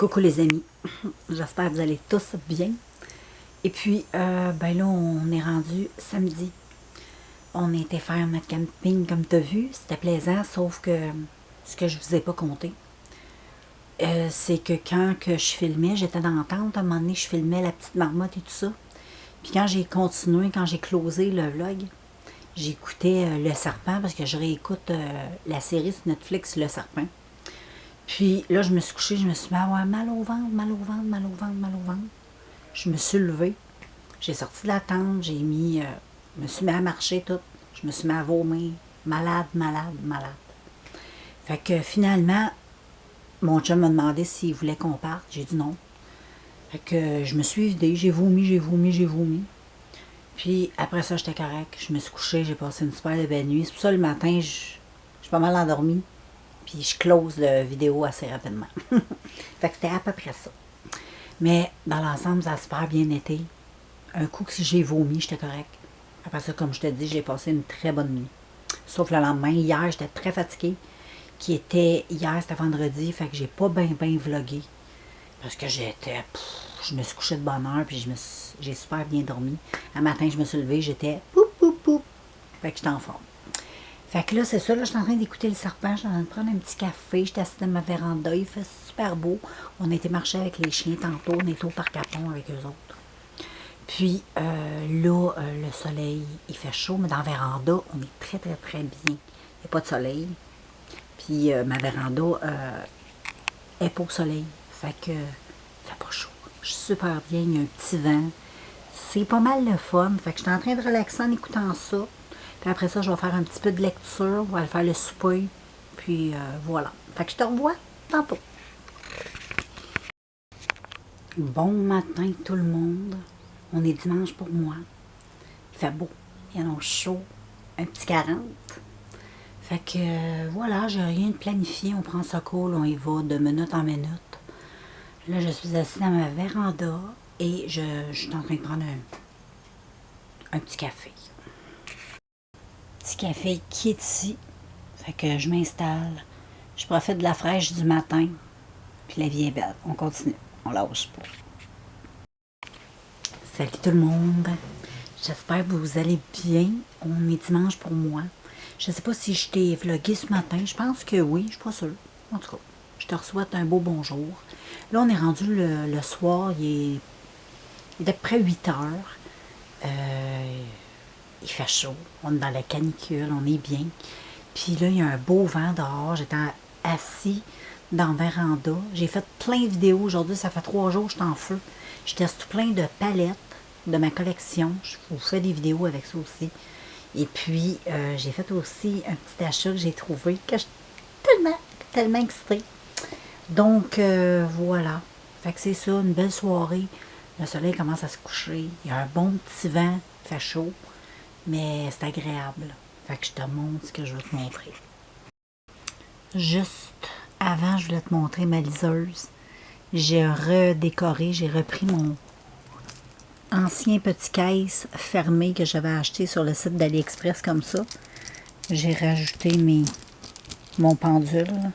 Coucou les amis, j'espère que vous allez tous bien. Et puis, ben là, on est rendu samedi. On a été faire notre camping comme tu as vu, c'était plaisant, sauf que ce que je vous ai pas compté, c'est que quand que je filmais, j'étais dans la tente, à un moment donné, je filmais la petite marmotte et tout ça. Puis quand j'ai continué, quand j'ai closé le vlog, j'écoutais Le Serpent, parce que je réécoute la série sur Netflix, Le Serpent. Puis là, je me suis couchée, je me suis dit, ah ouais, mal au ventre, mal au ventre, mal au ventre, mal au ventre. Je me suis levée, j'ai sorti de la tente, je me suis mis à marcher tout, je me suis mis à vomir, malade, malade, malade. Fait que finalement, mon chum m'a demandé s'il voulait qu'on parte, j'ai dit non. Fait que je me suis vidée, j'ai vomi, j'ai vomi, j'ai vomi. Puis après ça, j'étais correct, je me suis couchée, j'ai passé une super belle nuit. C'est pour ça le matin, je suis pas mal endormie. Puis je close la vidéo assez rapidement. Fait que c'était à peu près ça. Mais dans l'ensemble, ça a super bien été. Un coup que j'ai vomi, j'étais correct. Après ça, comme je te dis, j'ai passé une très bonne nuit. Sauf le lendemain, hier, j'étais très fatiguée. Hier, c'était vendredi, fait que j'ai pas bien vlogué. Parce que je me suis couchée de bonne heure, puis j'ai super bien dormi. Un matin, je me suis levée, j'étais poup, poup, poup. Fait que j'étais en forme. Fait que là, c'est ça, là, je suis en train d'écouter Le Serpent, je suis en train de prendre un petit café, j'étais assise dans ma véranda, il fait super beau. On a été marcher avec les chiens tantôt, on était au parc à Pont avec eux autres. Puis là, le soleil, il fait chaud, mais dans la véranda, on est très bien. Il n'y a pas de soleil. Puis ma véranda est pas au soleil, fait que fait pas chaud. Je suis super bien, il y a un petit vent. C'est pas mal le fun, fait que je suis en train de relaxer en écoutant ça. Puis après ça, je vais faire un petit peu de lecture. On va aller faire le souper. Puis voilà. Fait que je te revois tantôt. Bon matin tout le monde. On est dimanche pour moi. Il fait beau. Il y en a chaud. Un petit 40. Fait que voilà, j'ai rien de planifié. On prend ça cool. On y va de minute en minute. Là, je suis assise dans ma véranda. Et je suis en train de prendre un petit café. Petit café qui est ici. Fait que je m'installe. Je profite de la fraîche du matin. Puis la vie est belle. On continue. On lâche pas. Salut tout le monde. J'espère que vous allez bien. On est dimanche pour moi. Je sais pas si je t'ai vlogué ce matin. Je pense que oui. Je suis pas sûre. En tout cas, je te souhaite un beau bonjour. Là, on est rendu le soir. Il est à peu près 8 heures. Il fait chaud. On est dans la canicule. On est bien. Puis là, il y a un beau vent dehors. J'étais assis dans la véranda. J'ai fait plein de vidéos aujourd'hui. Ça fait 3 jours que je suis en feu. Je teste plein de palettes de ma collection. Je vous fais des vidéos avec ça aussi. Et puis, j'ai fait aussi un petit achat que j'ai trouvé que je suis tellement excitée. Donc, voilà. Fait que c'est ça, une belle soirée. Le soleil commence à se coucher. Il y a un bon petit vent. Il fait chaud. Mais c'est agréable. Fait que je te montre ce que je veux te montrer. Juste avant, je voulais te montrer ma liseuse. J'ai redécoré, j'ai repris mon ancien petit caisse fermé que j'avais acheté sur le site d'AliExpress comme ça. J'ai rajouté mon pendule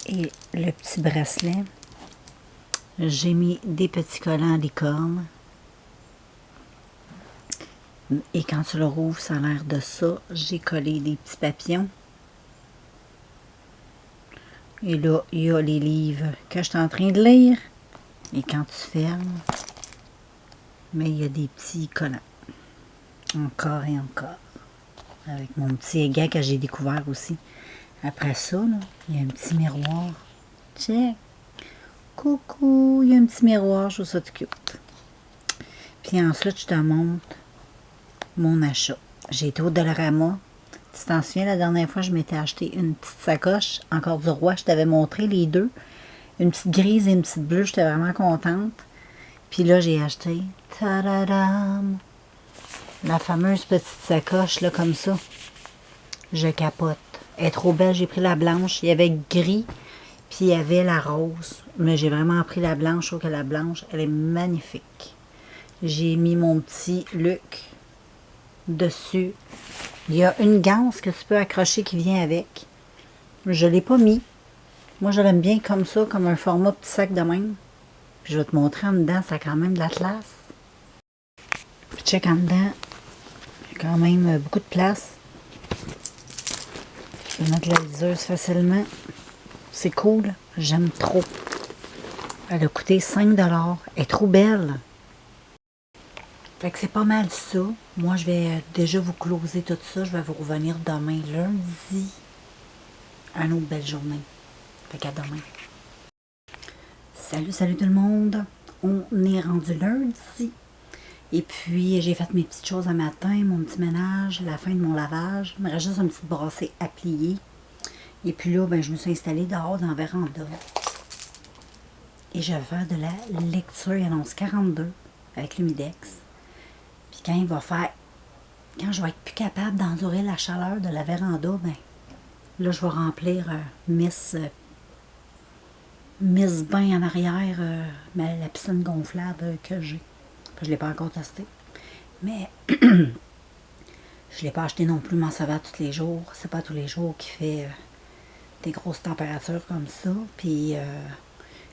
et le petit bracelet. J'ai mis des petits collants à licorne. Et quand tu le rouvres, ça a l'air de ça. J'ai collé des petits papillons. Et là, il y a les livres que je suis en train de lire. Et quand tu fermes, mais il y a des petits collants. Encore et encore. Avec mon petit éga que j'ai découvert aussi. Après ça, là, il y a un petit miroir. Check. Coucou, il y a un petit miroir, je trouve ça tout cute. Puis ensuite, je te montre mon achat. J'ai été au Dollarama. Tu t'en souviens, la dernière fois, je m'étais acheté une petite sacoche, encore du roi. Je t'avais montré les deux. Une petite grise et une petite bleue. J'étais vraiment contente. Puis là, j'ai acheté, tadadam, la fameuse petite sacoche, là, comme ça. Je capote. Elle est trop belle. J'ai pris la blanche. Il y avait gris, puis il y avait la rose. Mais j'ai vraiment pris la blanche. Je trouve que la blanche, elle est magnifique. J'ai mis mon petit Luc dessus. Il y a une ganse que tu peux accrocher qui vient avec. Je ne l'ai pas mis. Moi, je l'aime bien comme ça, comme un format petit sac de même. Puis je vais te montrer en dedans, ça a quand même de la classe. Puis check en dedans, il y a quand même beaucoup de place. Je peux mettre la liseuse facilement. C'est cool, j'aime trop. Elle a coûté 5 $. Elle est trop belle. Fait que c'est pas mal ça. Moi, je vais déjà vous closer tout ça. Je vais vous revenir demain, lundi. Une autre belle journée. Fait qu'à demain. Salut tout le monde. On est rendu lundi. Et puis, j'ai fait mes petites choses à matin, mon petit ménage, la fin de mon lavage. Il me reste juste une petite brassée à plier. Et puis là, ben, je me suis installée dehors dans la véranda. Et je vais faire de la lecture. Il annonce 42 avec l'humidex. Puis quand il va faire... Quand je vais être plus capable d'endurer la chaleur de la véranda, ben là, je vais remplir Miss Bain en arrière, la piscine gonflable que j'ai. Je ne l'ai pas encore testé. Mais je ne l'ai pas acheté non plus, m'en savais tous les jours. C'est pas tous les jours qu'il fait des grosses températures comme ça. Puis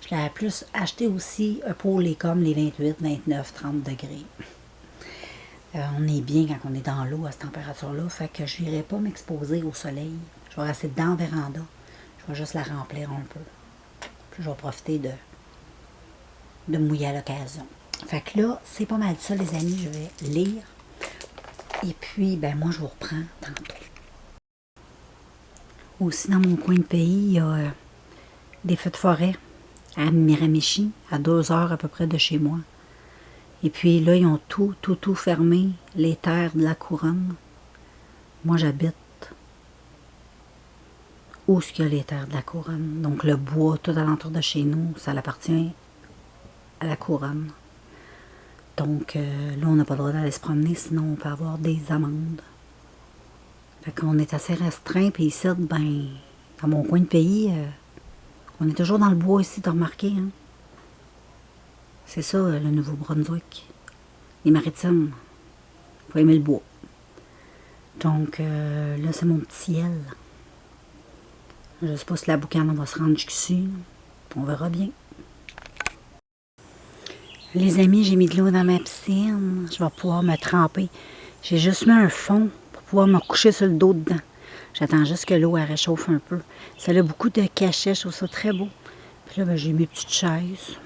je l'ai plus acheté aussi pour les 28, 29, 30 degrés. On est bien quand on est dans l'eau à cette température-là. Fait que je n'irai pas m'exposer au soleil. Je vais rester dans la véranda. Je vais juste la remplir un peu. Puis je vais profiter de mouiller à l'occasion. Fait que là, c'est pas mal ça, les amis. Je vais lire. Et puis, ben moi, je vous reprends tantôt. Aussi, dans mon coin de pays, il y a des feux de forêt à Miramichi, à 2 heures à peu près de chez moi. Et puis là, ils ont tout fermé, les terres de la couronne. Moi, j'habite où est-ce qu'il y a les terres de la couronne. Donc, le bois tout alentour de chez nous, ça appartient à la couronne. Donc, là, on n'a pas le droit d'aller se promener, sinon on peut avoir des amendes. Fait qu'on est assez restreint, puis ici, ben, dans mon coin de pays, on est toujours dans le bois ici, t'as remarqué, hein? C'est ça, le Nouveau-Brunswick. Les Maritimes. Faut aimer le bois. Donc, là, c'est mon petit ciel. Je sais pas si la boucane va se rendre jusqu'ici. On verra bien. Les amis, j'ai mis de l'eau dans ma piscine. Je vais pouvoir me tremper. J'ai juste mis un fond pour pouvoir me coucher sur le dos dedans. J'attends juste que l'eau réchauffe un peu. Ça a beaucoup de cachets, je trouve ça très beau. Puis là, ben, j'ai mes petites chaises.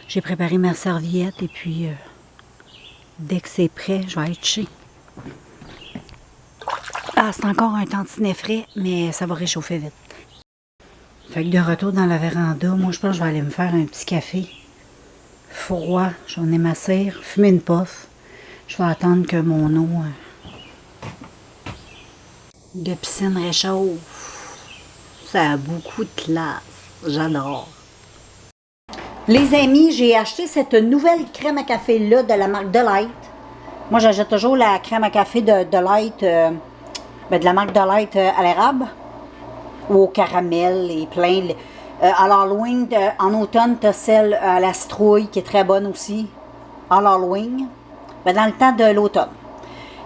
J'ai préparé ma serviette et puis dès que c'est prêt, je vais être chez. Ah, c'est encore un tantinet frais, mais ça va réchauffer vite. Fait que de retour dans la véranda, moi je pense que je vais aller me faire un petit café. Froid, j'en ai ma cire, fumer une puff. Je vais attendre que mon eau de piscine réchauffe. Ça a beaucoup de classe. J'adore. Les amis, j'ai acheté cette nouvelle crème à café-là de la marque Delight. Moi, j'achète toujours la crème à café de Delight, de la marque Delight à l'érable ou au caramel et plein. À l'Halloween, en automne, tu as celle à la citrouille qui est très bonne aussi. À l'Halloween, dans le temps de l'automne.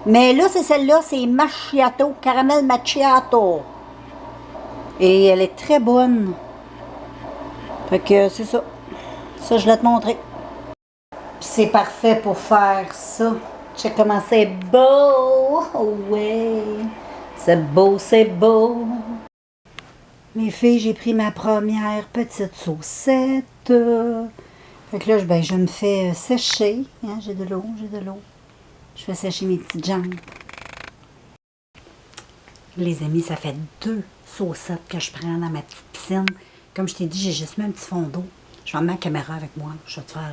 Mais là, c'est celle-là, c'est macchiato, caramel macchiato. Et elle est très bonne. Fait que c'est ça. Ça, je vais te montrer. C'est parfait pour faire ça. Check comment c'est beau. Oh ouais. C'est beau, c'est beau. Mes filles, j'ai pris ma première petite saucette. Fait que là, ben, je me fais sécher. Hein, j'ai de l'eau, j'ai de l'eau. Je fais sécher mes petites jambes. Les amis, ça fait 2 saucettes que je prends dans ma petite piscine. Comme je t'ai dit, j'ai juste mis un petit fond d'eau. Je vais mettre ma caméra avec moi. Je vais te faire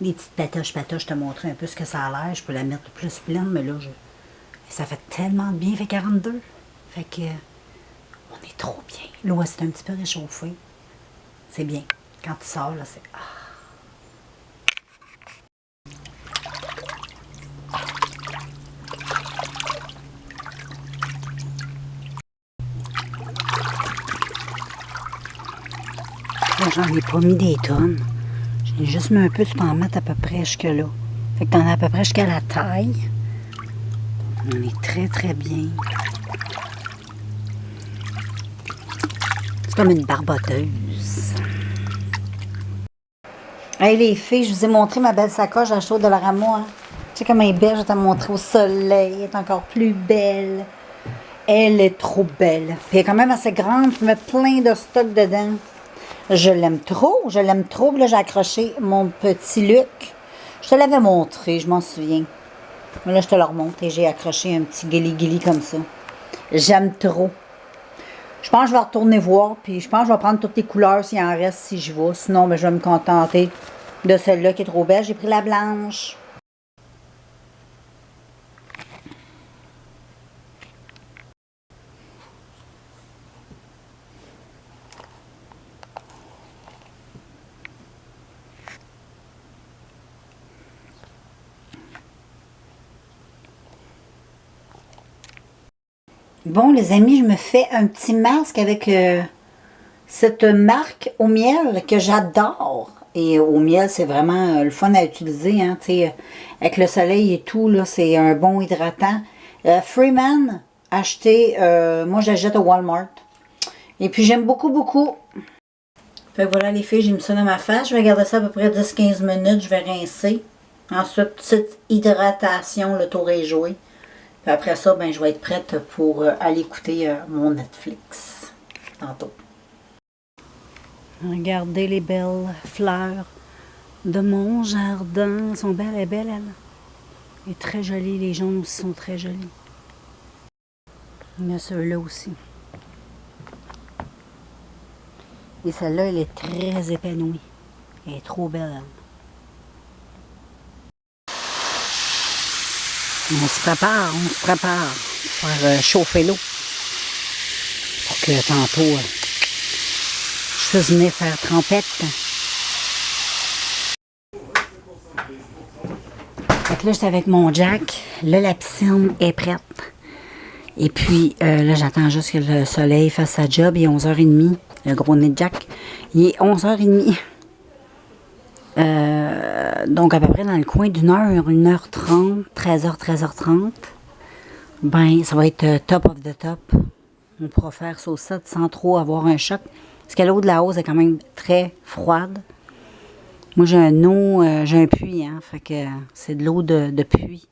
des petites patoches, te montrer un peu ce que ça a l'air. Je peux la mettre plus pleine, mais là, ça fait tellement de bien. Il fait 42. Fait que, on est trop bien. L'eau, c'est un petit peu réchauffée. C'est bien. Quand tu sors, là, c'est... Ah. Là, j'en ai pas mis des tonnes. J'ai juste mis un peu, tu peux en mettre à peu près jusque là. Fait que t'en as à peu près jusqu'à la taille. On est très, très bien. comme une barboteuse. Hey les filles, je vous ai montré ma belle sacoche à chaud de la Ramo. Hein? Tu sais comment elle est belle, je vais te montrer au soleil. Elle est encore plus belle. Elle est trop belle. Puis elle est quand même assez grande, je peux mettre plein de stock dedans. Je l'aime trop, je l'aime trop. Puis là, j'ai accroché mon petit Luc. Je te l'avais montré, je m'en souviens. Mais là, je te le remonte et j'ai accroché un petit guili-guili comme ça. J'aime trop. Je pense que je vais retourner voir, puis je pense que je vais prendre toutes les couleurs s'il en reste, si j'y vais. Sinon, ben, je vais me contenter de celle-là qui est trop belle. J'ai pris la blanche. Bon, les amis, je me fais un petit masque avec cette marque au miel que j'adore. Et au miel, c'est vraiment le fun à utiliser. Hein, avec le soleil et tout, là, c'est un bon hydratant. Freeman, acheté, moi j'achète au Walmart. Et puis j'aime beaucoup, beaucoup. Fait que voilà les filles, j'ai mis ça dans ma face. Je vais garder ça à peu près 10-15 minutes. Je vais rincer. Ensuite, petite hydratation, le tour est joué. Puis après ça, ben, je vais être prête pour aller écouter mon Netflix tantôt. Regardez les belles fleurs de mon jardin. Elles sont belles, elle est belle, elle. Elle est très jolie, les jaunes aussi sont très jolis. Il y a ceux-là aussi. Et celle-là, elle est très épanouie. Elle est trop belle, elle. On se prépare pour faire chauffer l'eau. Pour que tantôt, je puisse venir faire trempette. Fait que là, j'étais avec mon Jack. Là, la piscine est prête. Et puis, là, j'attends juste que le soleil fasse sa job. Il est 11h30. Le gros nez de Jack. Il est 11h30. Donc, à peu près dans le coin d'une heure, 1h30, 13h, 13h30. Ben, ça va être top of the top. On pourra faire saucette sans trop avoir un choc. Parce que l'eau de la hausse est quand même très froide. Moi, j'ai un eau, j'ai un puits, hein. Fait que c'est de l'eau de puits.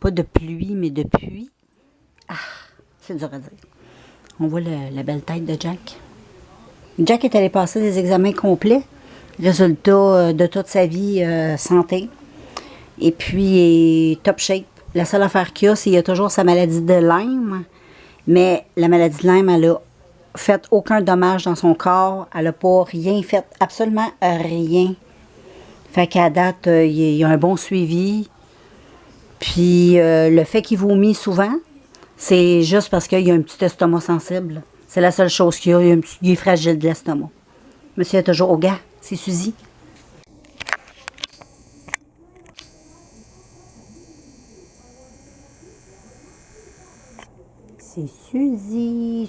Pas de pluie, mais de puits. Ah, c'est dur à dire. On voit la belle tête de Jack. Jack est allé passer des examens complets. Résultat de toute sa vie, santé. Et puis, il est top shape. La seule affaire qu'il a, c'est qu'il a toujours sa maladie de Lyme. Mais la maladie de Lyme, elle a fait aucun dommage dans son corps. Elle n'a pas rien fait, absolument rien. Fait qu'à date, il y a un bon suivi. Puis, le fait qu'il vomit souvent, c'est juste parce qu'il y a un petit estomac sensible. C'est la seule chose qu'il y a. Il est fragile de l'estomac. Monsieur est toujours au gars. C'est Suzy. C'est Suzy.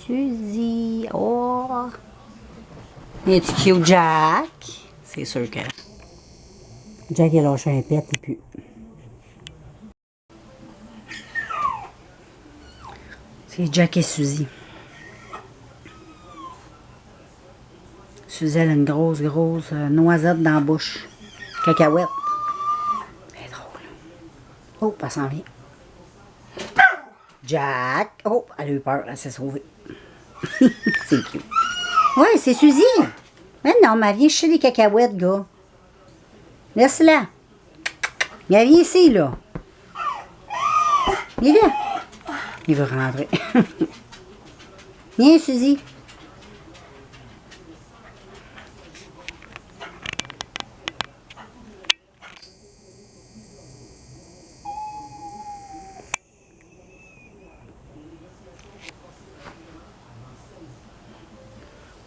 Suzy. Oh! Es-tu cute, Jack? C'est sûr que Jack a lâché un pet et puis. C'est Jack et Suzy. Suzy, elle a une grosse noisette dans la bouche. Cacahuète. Elle est drôle. Oh, elle s'en vient. Jack. Oh, elle a eu peur, elle s'est sauvée. C'est cute. Ouais, c'est Suzy. Mais non, mais elle vient chercher des cacahuètes, gars. Laisse-la. Elle vient ici, là. Viens là. Il veut rentrer. Viens, Suzy.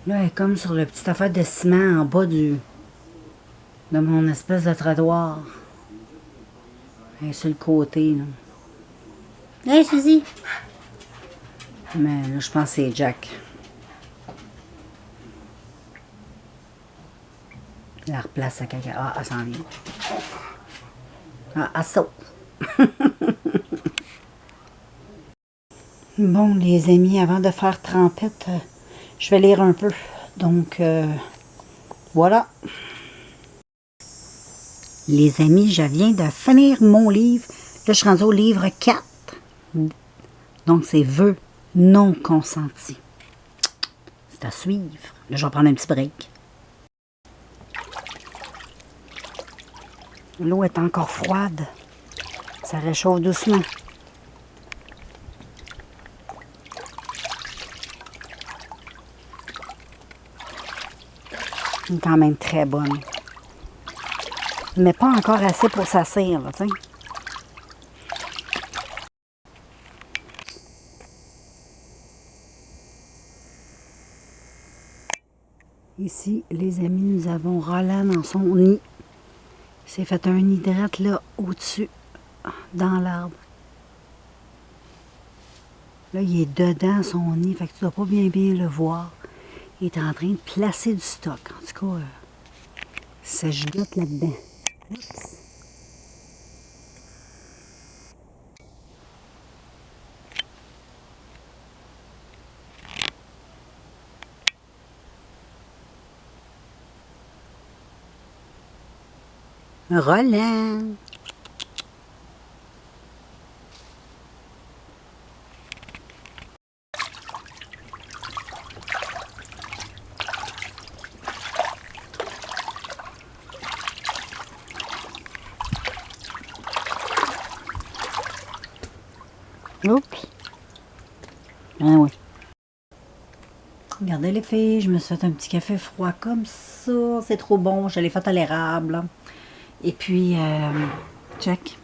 Là, elle est comme sur le petit affaire de ciment en bas de mon espèce de trottoir. Elle est sur le côté, là. Hey, Suzy! Mais là, je pense que c'est Jack. Elle replace sa caca. Ah, elle s'en vient. Ah, elle saute. Bon, les amis, avant de faire trempette, je vais lire un peu. Donc, voilà. Les amis, je viens de finir mon livre. Là, je suis rendue au livre 4. Donc, c'est vœux non consentis. C'est à suivre. Là, je vais prendre un petit break. L'eau est encore froide. Ça réchauffe doucement. Elle est quand même très bonne. Mais pas encore assez pour s'assire, là, tu sais. Ici, les amis, nous avons Roland dans son nid. Il s'est fait un nid drette là, au-dessus, dans l'arbre. Là, il est dedans son nid, fait que tu dois pas bien le voir. Il est en train de placer du stock. En tout cas, ça gigote là-dedans. Oups. Roland! Oups! Ah oui. Regardez les filles, je me suis fait un petit café froid comme ça. C'est trop bon. Je l'ai fait à l'érable. Et puis, check.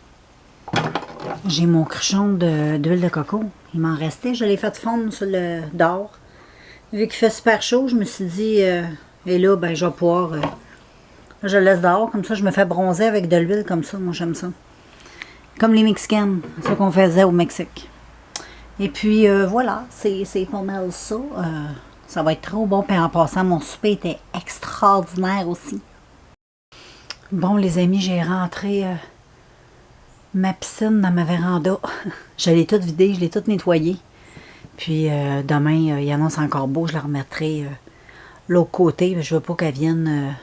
J'ai mon cruchon d'huile de coco. Il m'en restait. Je l'ai fait fondre sur le dehors. Vu qu'il fait super chaud, je me suis dit, et là, ben, je vais pouvoir. Je le laisse dehors. Comme ça, je me fais bronzer avec de l'huile comme ça. Moi, j'aime ça. Comme les Mexicaines. C'est ce qu'on faisait au Mexique. Et puis, voilà. C'est pas mal ça. Ça va être trop bon. Puis en passant, mon souper était extraordinaire aussi. Bon, les amis, j'ai rentré ma piscine dans ma véranda. Je l'ai toute vidée, je l'ai toute nettoyée. Puis demain, il annonce encore beau, je la remettrai l'autre côté. Je veux pas qu'elle vienne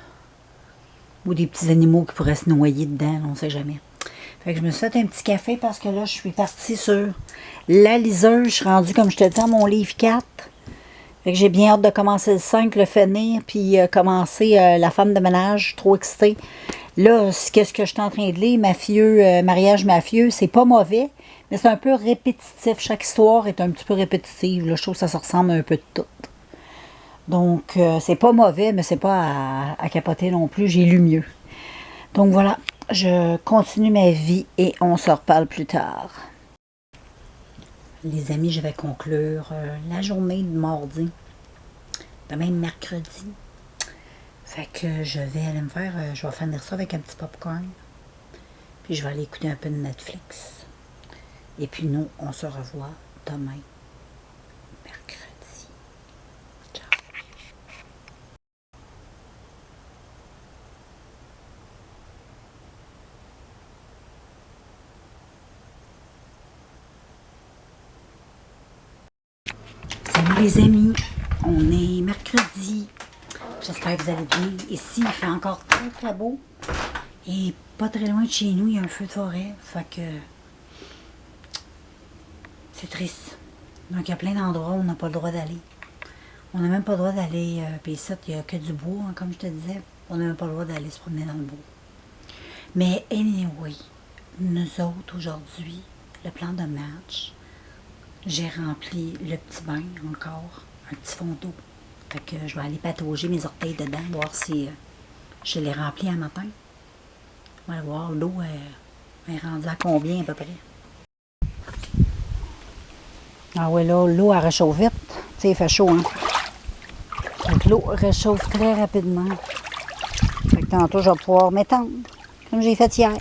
ou des petits animaux qui pourraient se noyer dedans, on sait jamais. Fait que je me suis fait un petit café parce que là, je suis partie sur la liseuse. Je suis rendue, comme je te dis, à mon livre 4. Fait que j'ai bien hâte de commencer le 5, le finir, puis commencer la femme de ménage. Je suis trop excitée. Là, qu'est-ce que je suis en train de lire? Mafieux, mariage mafieux, c'est pas mauvais, mais c'est un peu répétitif. Chaque histoire est un petit peu répétitive. Là, je trouve que ça se ressemble un peu de tout. Donc, c'est pas mauvais, mais c'est pas à capoter non plus. J'ai lu mieux. Donc voilà, je continue ma vie et on se reparle plus tard. Les amis, je vais conclure la journée de mardi, demain mercredi. Fait que je vais aller me faire, je vais finir ça avec un petit popcorn. Puis je vais aller écouter un peu de Netflix. Et puis nous, on se revoit demain, mercredi. Ciao. Salut les amis, on est mercredi. J'espère que vous allez bien. Ici, il fait encore très très beau. Et pas très loin de chez nous, il y a un feu de forêt. Fait que c'est triste. Donc il y a plein d'endroits où on n'a pas le droit d'aller. On n'a même pas le droit d'aller. Puis ici, il n'y a que du bois, hein, comme je te disais. On n'a même pas le droit d'aller se promener dans le bois. Mais anyway, nous autres aujourd'hui, le plan de match, j'ai rempli le petit bain encore, un petit fond d'eau. Fait que je vais aller patauger mes orteils dedans, voir si je l'ai rempli un matin. On va voir, l'eau est rendue à combien à peu près. Ah ouais, là, l'eau elle réchauffe vite. Tu sais, il fait chaud, hein. Donc l'eau réchauffe très rapidement. Fait que tantôt, je vais pouvoir m'étendre, comme j'ai fait hier.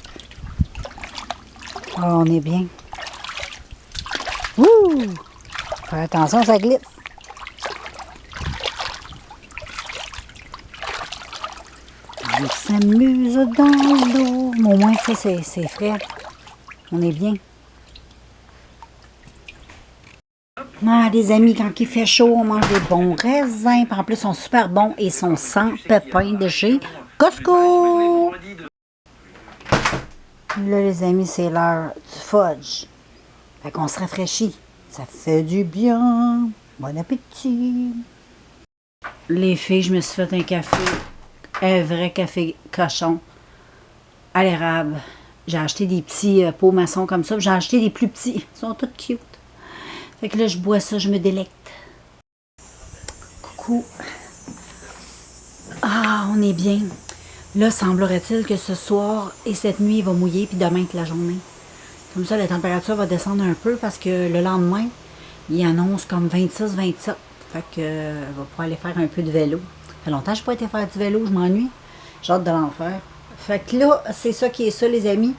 Ah, on est bien. Ouh! Faire attention, ça glisse. On s'amuse dans l'eau. Mais au moins, ça, c'est frais. On est bien. Ah, Ah, les amis, quand il fait chaud, on mange des bons raisins. Puis en plus, ils sont super bons et sont sans pépins de chez Costco. Là, les amis, c'est l'heure du fudge. Fait qu'on se rafraîchit. Ça fait du bien. Bon appétit. Les filles, je me suis fait un café. Un vrai café cochon. À l'érable. J'ai acheté des petits pots maçons comme ça. J'ai acheté des plus petits. Ils sont tous cute. Fait que là, je bois ça, je me délecte. Coucou. Ah, on est bien. Là, semblerait-il que ce soir et cette nuit, il va mouiller, puis demain, toute la journée. Comme ça, la température va descendre un peu parce que le lendemain, il annonce comme 26-27. Fait que va pouvoir aller faire un peu de vélo. Ça fait longtemps que je n'ai pas été faire du vélo, je m'ennuie. J'ai hâte de l'en faire. Fait que là, c'est ça qui est ça, les amis.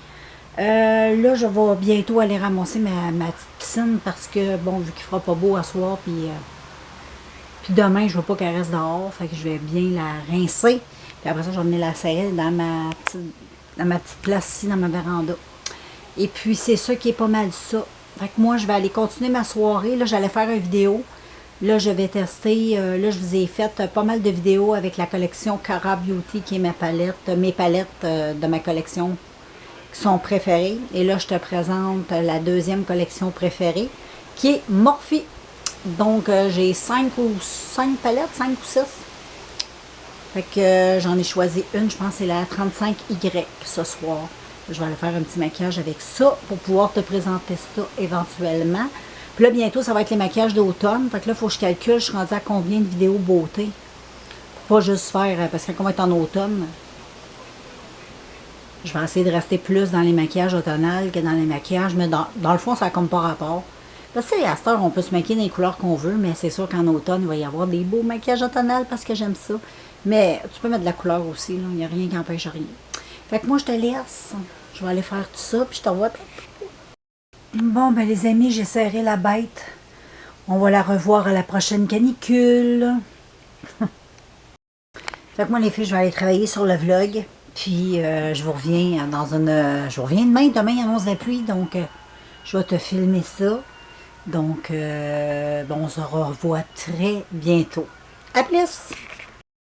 Là, je vais bientôt aller ramasser ma petite piscine parce que, bon, vu qu'il fera pas beau à soir, puis demain, je veux pas qu'elle reste dehors. Fait que je vais bien la rincer. Puis après ça, je vais venir la serrer dans ma petite place ici, dans ma véranda. Et puis, c'est ça qui est pas mal ça. Fait que moi, je vais aller continuer ma soirée. Là, j'allais faire une vidéo. Là, je vais tester. Là, je vous ai fait pas mal de vidéos avec la collection Cara Beauty, qui est mes palettes de ma collection qui sont préférées. Et là, je te présente la deuxième collection préférée, qui est Morphe. Donc, j'ai 5 palettes, 5 ou 6. Fait que j'en ai choisi une, je pense que c'est la 35Y ce soir. Je vais aller faire un petit maquillage avec ça pour pouvoir te présenter ça éventuellement. Puis là, bientôt, ça va être les maquillages d'automne. Fait que là, il faut que je calcule, je suis rendue à combien de vidéos beauté. Pour pas juste faire, parce que quand on va être en automne, je vais essayer de rester plus dans les maquillages automnales que dans les maquillages. Mais dans le fond, ça n'a comme pas rapport. Parce que à cette heure, on peut se maquiller dans les couleurs qu'on veut, mais c'est sûr qu'en automne, il va y avoir des beaux maquillages automnales parce que j'aime ça. Mais tu peux mettre de la couleur aussi, là. Il n'y a rien qui empêche rien. Fait que moi, je te laisse. Je vais aller faire tout ça, puis je te revois. Bon, ben les amis, j'ai serré la bête. On va la revoir à la prochaine canicule. Fait que moi, les filles, je vais aller travailler sur le vlog. Puis, je vous reviens je vous reviens demain. Demain, il annonce la pluie, donc je vais te filmer ça. Donc, bon, on se revoit très bientôt. À plus!